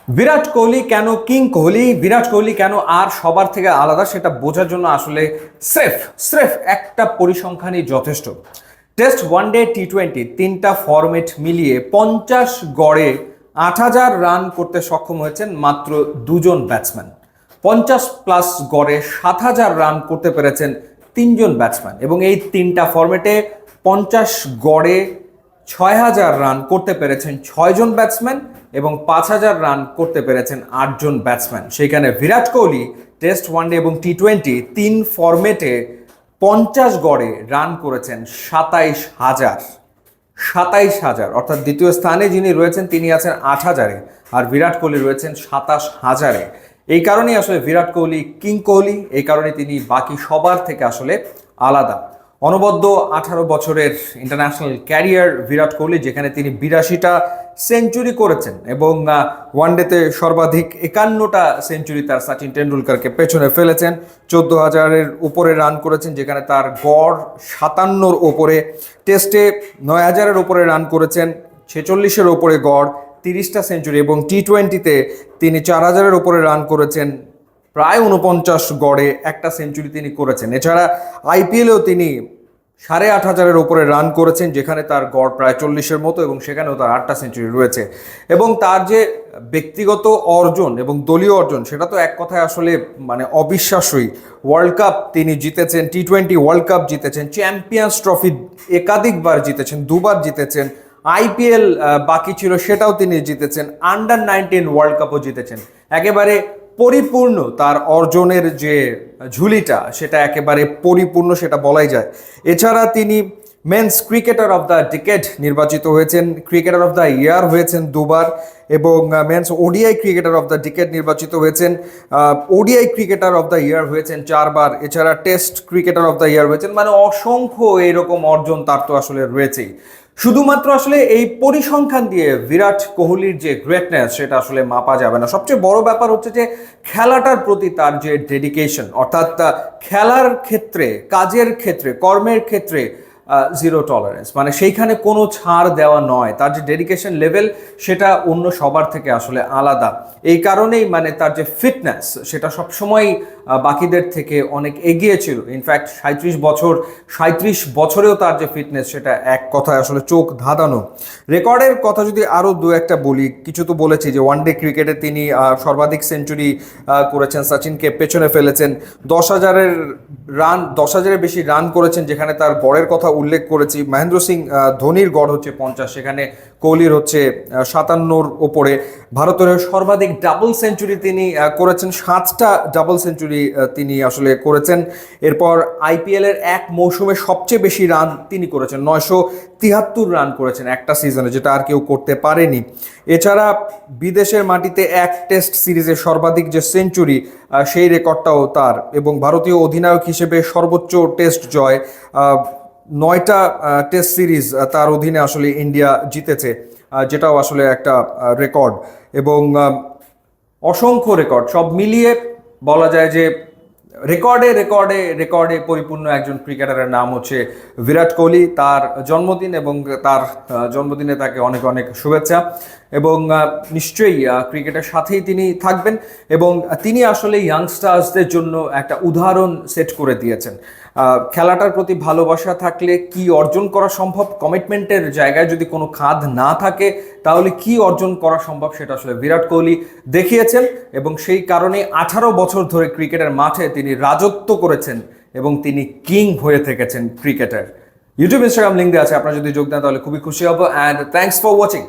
বিরাট কোহলি কেন কিং কোহলি, বিরাট কোহলি কেন আর সবার থেকে আলাদা, সেটা বোঝার জন্য আসলে স্রেফ স্রেফ একটা পরিসংখ্যানই যথেষ্ট। টেস্ট, ওয়ানডে, টি-20 তিনটা ফরম্যাট মিলিয়ে 50 গড়ে 8,000 রান করতে সক্ষম হয়েছেন মাত্র দুজন ব্যাটসম্যান। 50+ গড়ে 7,000 রান করতে পেরেছেন তিনজন ব্যাটসম্যান, এবং এই তিনটা ফরম্যাটে 50 গড়ে 6,000 রান করতে পেরেছেন 6জন ব্যাটসম্যান এবং 5,000 রান করতে পেরেছেন 8জন ব্যাটসম্যান। সেখানে বিরাট কোহলি টেস্ট, ওয়ানডে এবং টি-20 তিন ফরম্যাটে 50 গড়ে রান করেছেন 27,000, অর্থাৎ দ্বিতীয় স্থানে যিনি রয়েছেন তিনি আছেন 8,000-এ, আর বিরাট কোহলি রয়েছেন 27,000-এ। এই কারণেই আসলে বিরাট কোহলি কিং কোহলি, এই কারণে তিনি বাকি সবার থেকে আসলে আলাদা। অনবদ্য 18 বছরের ইন্টারন্যাশনাল ক্যারিয়ার বিরাট কোহলি, যেখানে তিনি 82টা সেঞ্চুরি করেছেন এবং ওয়ানডেতে সর্বাধিক 51টা সেঞ্চুরি তার সচিন টেন্ডুলকারকে পেছনে ফেলেছেন। 14,000-এর উপরে রান করেছেন, যেখানে তার গড় 57-র ওপরে। টেস্টে 9,000-এর ওপরে রান করেছেন, 46-এর ওপরে গড়, 30টা সেঞ্চুরি, এবং টি-20-তে তিনি 4,000-এর ওপরে রান করেছেন, প্রায় 49 গড়ে একটা সেঞ্চুরি তিনি করেছেন। এছাড়া আইপিএলেও তিনি 8,500-এর ওপরে রান করেছেন, যেখানে তার গড় প্রায় 40-এর মতো, এবং সেখানেও তার 8টা সেঞ্চুরি রয়েছে। এবং তার যে ব্যক্তিগত অর্জন এবং দলীয় অর্জন, সেটা তো এক কথায় আসলে মানে অবিশ্বাস্যই। ওয়ার্ল্ড কাপ তিনি জিতেছেন, টি-20 ওয়ার্ল্ড কাপ জিতেছেন, চ্যাম্পিয়ন্স ট্রফি একাধিকবার জিতেছেন, দুবার জিতেছেন, আইপিএল বাকি ছিল সেটাও তিনি জিতেছেন, আন্ডার-19 ওয়ার্ল্ড কাপও জিতেছেন। একেবারে পরিপূর্ণ তার অর্জনের যে ঝুলিটা, সেটা একেবারে পরিপূর্ণ, সেটা বলাই যায়। এছাড়া তিনি men's cricketer of the decade নির্বাচিত হয়েছেন, ক্রিকেটার অফ দ্য ইয়ার হয়েছেন দুবার, এবং men's ODI cricketer of the decade নির্বাচিত হয়েছেন, ODI cricketer of the year হয়েছেন 4বার। এছাড়া test cricketer of the year হয়েছেন। মানে অসংখ্য এরকম অর্জন তার তো আসলে রয়েছেই। শুধুমাত্র আসলে এই পরিসংখ্যান দিয়ে বিরাট কোহলির যে গ্রেটনেস, সেটা আসলে মাপা যাবে না। সবচেয়ে বড় ব্যাপার হচ্ছে যে খেলাটার প্রতি তার যে ডেডিকেশন, অর্থাৎ খেলার ক্ষেত্রে, কাজের ক্ষেত্রে, কর্মের ক্ষেত্রে জিরো টলারেন্স, মানে সেইখানে কোনো ছাড় দেওয়া নয়। তার যে ডেডিকেশন লেভেল, সেটা অন্য সবার থেকে আসলে আলাদা। এই কারণেই মানে তার যে ফিটনেস, সেটা সবসময় বাকিদের থেকে অনেক এগিয়ে ছিল। ইনফ্যাক্ট 37 বছরেও তার যে ফিটনেস, সেটা এক কথায় আসলে চোখ ধাঁধানো। রেকর্ডের কথা যদি আরও দু একটা বলি, কিছু তো বলেছি যে ওয়ানডে ক্রিকেটে তিনি সর্বাধিক সেঞ্চুরি করেছেন, সচিনকে পেছনে ফেলেছেন। 10,000-এর বেশি রান করেছেন, যেখানে তার গড়ের কথা উল্লেখ করেছি। মহেন্দ্র সিং ধোনির গড় হচ্ছে 50, সেখানে কোহলির হচ্ছে 57-র ওপরে। ভারতের সর্বাধিক ডাবল সেঞ্চুরি তিনি করেছেন, 7টা ডাবল সেঞ্চুরি তিনি আসলে করেছেন। এরপর আইপিএলের এক মৌসুমে সবচেয়ে বেশি রান তিনি করেছেন, 973 রান করেছেন একটা সিজনে, যেটা আর কেউ করতে পারেনি। এছাড়া বিদেশের মাটিতে এক টেস্ট সিরিজে সর্বাধিক যে সেঞ্চুরি, সেই রেকর্ডটাও তার। এবং ভারতীয় অধিনায়ক হিসেবে সর্বোচ্চ টেস্ট জয়, 9টা টেস্ট সিরিজ তার অধীনে আসলে ইন্ডিয়া জিতেছে, যেটাও আসলে একটা রেকর্ড। এবং অসংখ্য রেকর্ড সব মিলিয়ে বলা যায় যে রেকর্ডে রেকর্ডে রেকর্ডে পরিপূর্ণ একজন ক্রিকেটারের নাম হচ্ছে বিরাট কোহলি। তার জন্মদিন, এবং তার জন্মদিনে তাকে অনেক অনেক শুভেচ্ছা। এবং নিশ্চয়ই ক্রিকেটের সাথেই তিনি থাকবেন, এবং তিনি আসলে ইয়াংস্টার্সদের জন্য একটা উদাহরণ সেট করে দিয়েছেন। খেলাটার প্রতি ভালোবাসা থাকলে কি অর্জন করা সম্ভব, কমিটমেন্টের জায়গায় যদি কোনো খাদ না থাকে, তাহলে কি অর্জন করা সম্ভব, সেটা আসলে বিরাট কোহলি দেখিয়েছেন। এবং সেই কারণে 18 বছর ধরে ক্রিকেটের মাঠে তিনি রাজত্ব করেছেন, এবং তিনি কিং হয়ে থেকেছেন ক্রিকেটের। ইউটিউব, ইনস্টাগ্রাম লিঙ্ক দেওয়া আছে, আপনারা যদি যোগ দেন তাহলে খুবই খুশি হব। And thanks for watching.